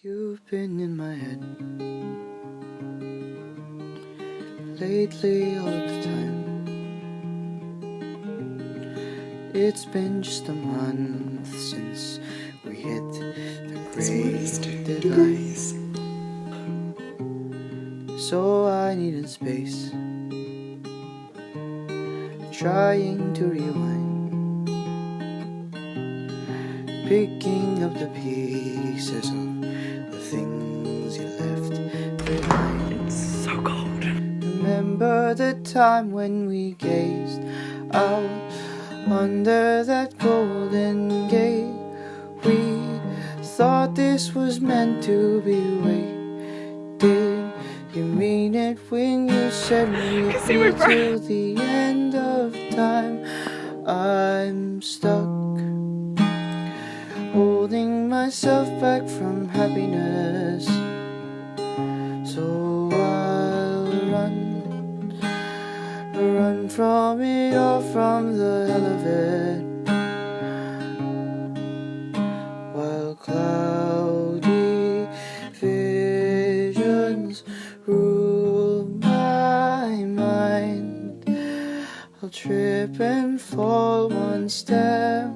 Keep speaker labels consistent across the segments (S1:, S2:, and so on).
S1: You've been in my head lately all the time. It's been just a month since we hit the great deadline. So I needed space, trying to rewind, picking up the pieces of the things you left behind.
S2: It's so cold.
S1: Remember the time when we gazed out under that golden gate. We thought this was meant to be. Wait, did you mean it when you said we'd be till the end of time? I'm stuck, holding myself back from happiness. So I'll run from it all, from the hell of it, while cloudy visions rule my mind. I'll trip and fall one step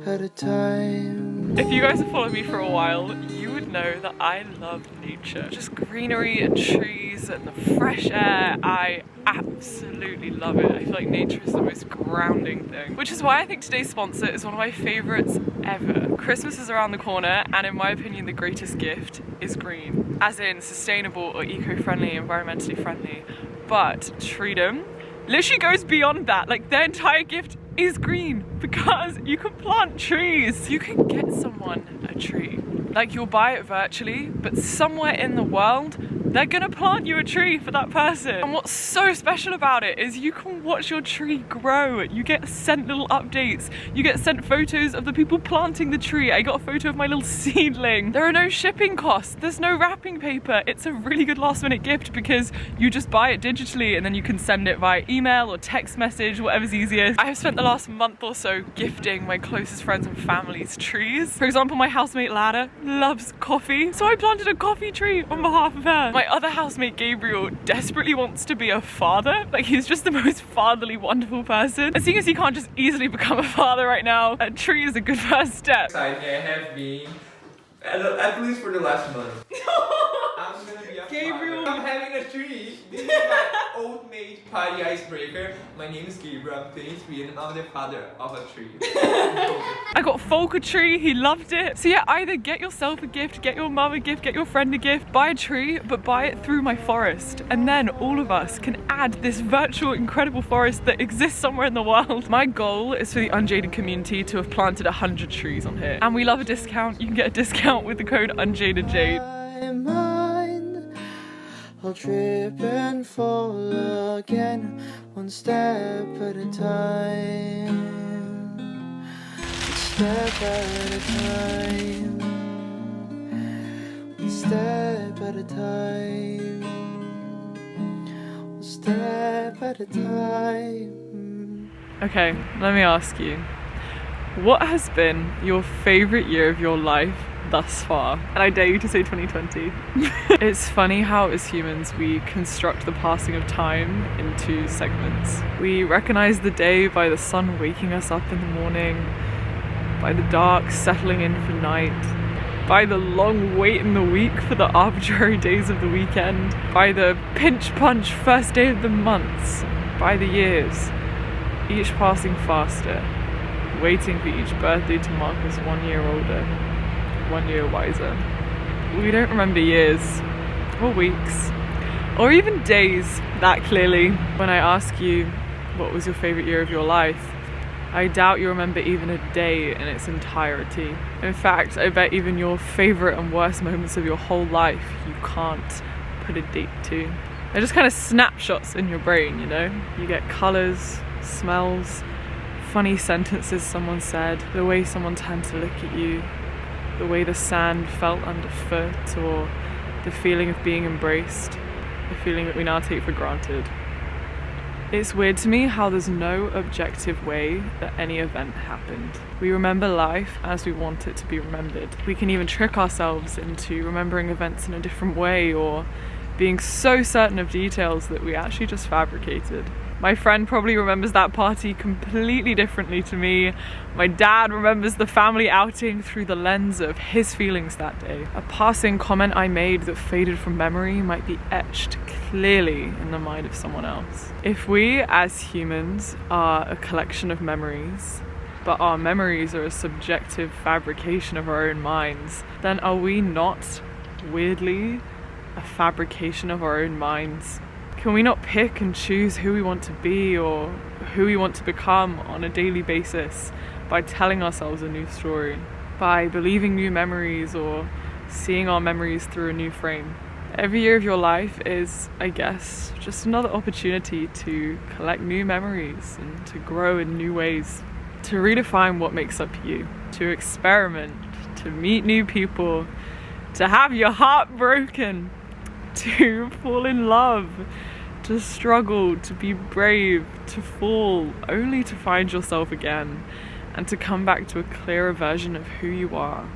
S1: at a time.
S2: If you guys have followed me for a while, you would know that I love nature. Just greenery and trees and the fresh air. I absolutely love it. I feel like nature is the most grounding thing. Which is why I think today's sponsor is one of my favorites ever. Christmas is around the corner, and in my opinion, the greatest gift is green. As in sustainable or eco-friendly, environmentally friendly. But Freedom literally goes beyond that. Like, their entire gift is green because you can plant trees. You can get someone a tree. Like, you'll buy it virtually, but somewhere in the world, they're gonna plant you a tree for that person. And what's so special about it is you can watch your tree grow. You get sent little updates. You get sent photos of the people planting the tree. I got a photo of my little seedling. There are no shipping costs. There's no wrapping paper. It's a really good last minute gift because you just buy it digitally and then you can send it via email or text message, whatever's easiest. I have spent the last month or so gifting my closest friends and family's trees. For example, my housemate Lada loves coffee, so I planted a coffee tree on behalf of her. My other housemate Gabriel desperately wants to be a father. Like, he's just the most fatherly, wonderful person. And seeing as he can't just easily become a father right now, a tree is a good first step.
S3: I have been, at least for the last month. I'm gonna be a
S2: Gabriel.
S3: father. I'm having a tree. This is my old maid party icebreaker. My name is Gabriel, I'm 23 and I'm the father of a tree.
S2: I got Folk a tree, he loved it. So yeah, either get yourself a gift, get your mum a gift, get your friend a gift, buy a tree, but buy it through my forest. And then all of us can add this virtual incredible forest that exists somewhere in the world. My goal is for the UnJaded community to have planted 100 trees on here. And we love a discount. You can get a discount with the code UnJadedJade.
S1: I'll trip and fall again, one step at a time, one step at a time, one step at a time, one step at a time.
S2: Okay, let me ask you, what has been your favorite year of your life thus far? And I dare you to say 2020. It's funny how as humans we construct the passing of time into segments. We recognize the day by the sun waking us up in the morning, by the dark settling in for night, by the long wait in the week for the arbitrary days of the weekend, by the pinch punch first day of the months, by the years, each passing faster, waiting for each birthday to mark us 1 year older, 1 year wiser. We don't remember years, or weeks, or even days that clearly. When I ask you what was your favourite year of your life, I doubt you remember even a day in its entirety. In fact, I bet even your favourite and worst moments of your whole life you can't put a date to. They're just kind of snapshots in your brain, you know? You get colours, smells, funny sentences someone said, the way someone turned to look at you, the way the sand felt underfoot, or the feeling of being embraced, the feeling that we now take for granted. It's weird to me how there's no objective way that any event happened. We remember life as we want it to be remembered. We can even trick ourselves into remembering events in a different way or being so certain of details that we actually just fabricated. My friend probably remembers that party completely differently to me. My dad remembers the family outing through the lens of his feelings that day. A passing comment I made that faded from memory might be etched clearly in the mind of someone else. If we, as humans, are a collection of memories, but our memories are a subjective fabrication of our own minds, then are we not, weirdly, a fabrication of our own minds? Can we not pick and choose who we want to be or who we want to become on a daily basis by telling ourselves a new story, by believing new memories or seeing our memories through a new frame? Every year of your life is, I guess, just another opportunity to collect new memories and to grow in new ways, to redefine what makes up you, to experiment, to meet new people, to have your heart broken, to fall in love, to struggle, to be brave, to fall, only to find yourself again, and to come back to a clearer version of who you are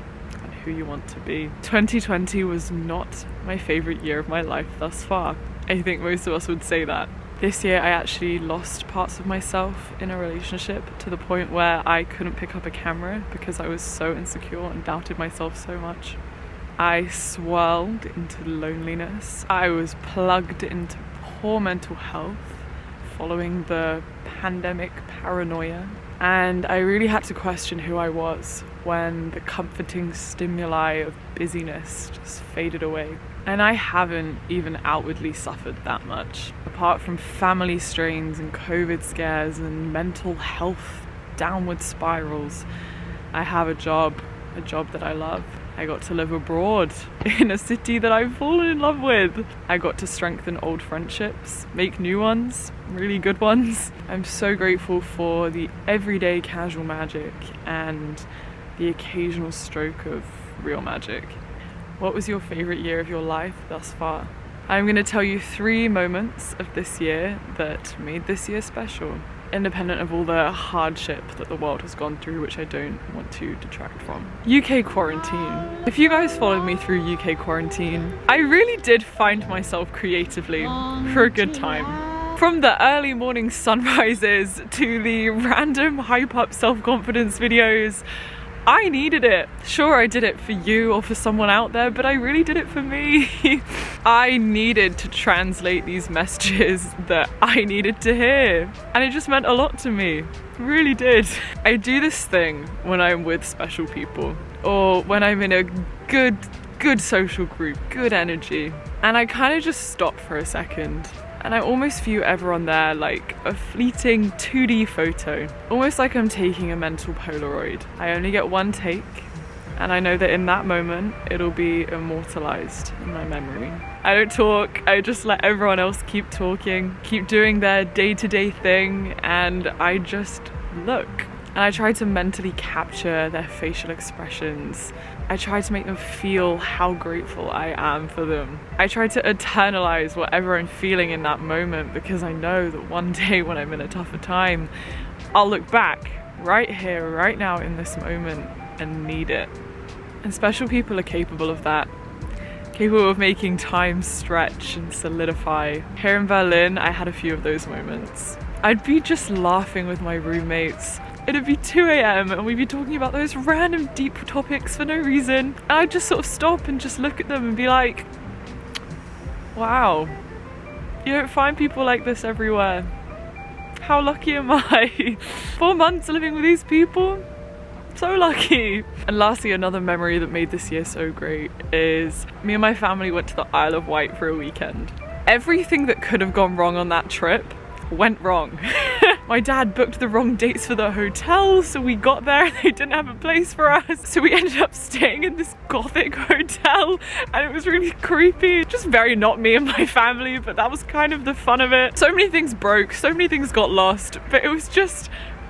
S2: and who you want to be. 2020 was not my favourite year of my life thus far. I think most of us would say that. This year I actually lost parts of myself in a relationship to the point where I couldn't pick up a camera because I was so insecure and doubted myself so much. I swirled into loneliness. I was plugged into poor mental health following the pandemic paranoia. And I really had to question who I was when the comforting stimuli of busyness just faded away. And I haven't even outwardly suffered that much. Apart from family strains and COVID scares and mental health downward spirals, I have a job that I love. I got to live abroad in a city that I've fallen in love with. I got to strengthen old friendships, make new ones, really good ones. I'm so grateful for the everyday casual magic and the occasional stroke of real magic. What was your favorite year of your life thus far? I'm going to tell you 3 moments of this year that made this year special, independent of all the hardship that the world has gone through, which I don't want to detract from. UK quarantine. If you guys followed me through UK quarantine, I really did find myself creatively for a good time. From the early morning sunrises to the random hype up self-confidence videos, I needed it. Sure, I did it for you or for someone out there, but I really did it for me. I needed to translate these messages that I needed to hear. And it just meant a lot to me. It really did. I do this thing when I'm with special people or when I'm in a good social group, good energy. And I kind of just stop for a second. And I almost view everyone there like a fleeting 2D photo, almost like I'm taking a mental Polaroid. I only get one take, and I know that in that moment, it'll be immortalized in my memory. I don't talk, I just let everyone else keep talking, keep doing their day-to-day thing, and I just look. And I try to mentally capture their facial expressions. I try to make them feel how grateful I am for them. I try to eternalize whatever I'm feeling in that moment because I know that one day when I'm in a tougher time, I'll look back right here, right now in this moment and need it. And special people are capable of that. Capable of making time stretch and solidify. Here in Berlin, I had a few of those moments. I'd be just laughing with my roommates. It'd be 2 a.m. and we'd be talking about those random deep topics for no reason. And I'd just sort of stop and just look at them and be like, wow, you don't find people like this everywhere. How lucky am I? 4 months living with these people? So lucky. And lastly, another memory that made this year so great is me and my family went to the Isle of Wight for a weekend. Everything that could have gone wrong on that trip went wrong. My dad booked the wrong dates for the hotel, so we got there and they didn't have a place for us. So we ended up staying in this gothic hotel and it was really creepy. Just very not me and my family, but that was kind of the fun of it. So many things broke, so many things got lost, but it was just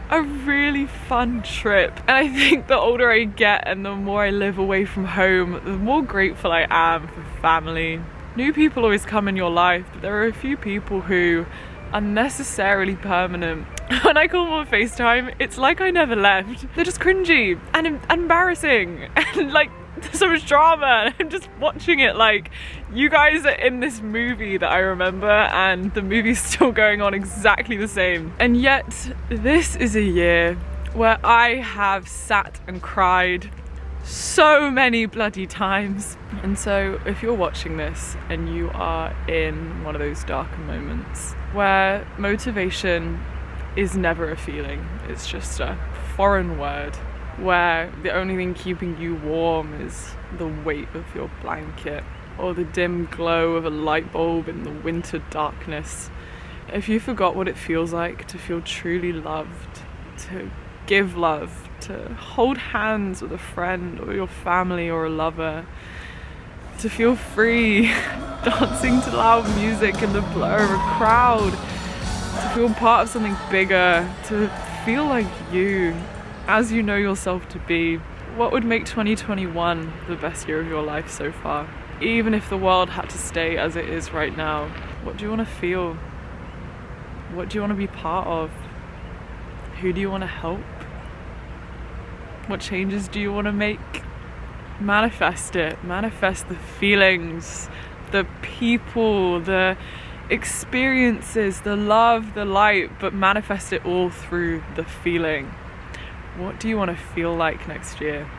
S2: a really fun trip. And I think the older I get and the more I live away from home, the more grateful I am for family. New people always come in your life, but there are a few people who unnecessarily permanent. When I call them on FaceTime, it's like I never left. They're just cringy and embarrassing and like there's so much drama. I'm just watching it like you guys are in this movie that I remember and the movie's still going on exactly the same. And yet this is a year where I have sat and cried so many bloody times. And so if you're watching this and you are in one of those darker moments where motivation is never a feeling, it's just a foreign word, where the only thing keeping you warm is the weight of your blanket or the dim glow of a light bulb in the winter darkness. If you forgot what it feels like to feel truly loved, to give love, to hold hands with a friend or your family or a lover, to feel free dancing to loud music in the blur of a crowd, to feel part of something bigger, to feel like you, as you know yourself to be, what would make 2021 the best year of your life so far? Even if the world had to stay as it is right now, what do you want to feel? What do you want to be part of? Who do you want to help? What changes do you want to make? Manifest it. Manifest the feelings, the people, the experiences, the love, the light, but manifest it all through the feeling. What do you want to feel like next year?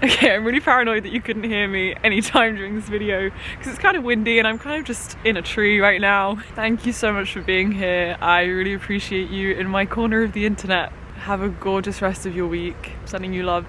S2: Okay, I'm really paranoid that you couldn't hear me anytime during this video because it's kind of windy and I'm kind of just in a tree right now. Thank you so much for being here. I really appreciate you in my corner of the internet. Have a gorgeous rest of your week. Sending you love.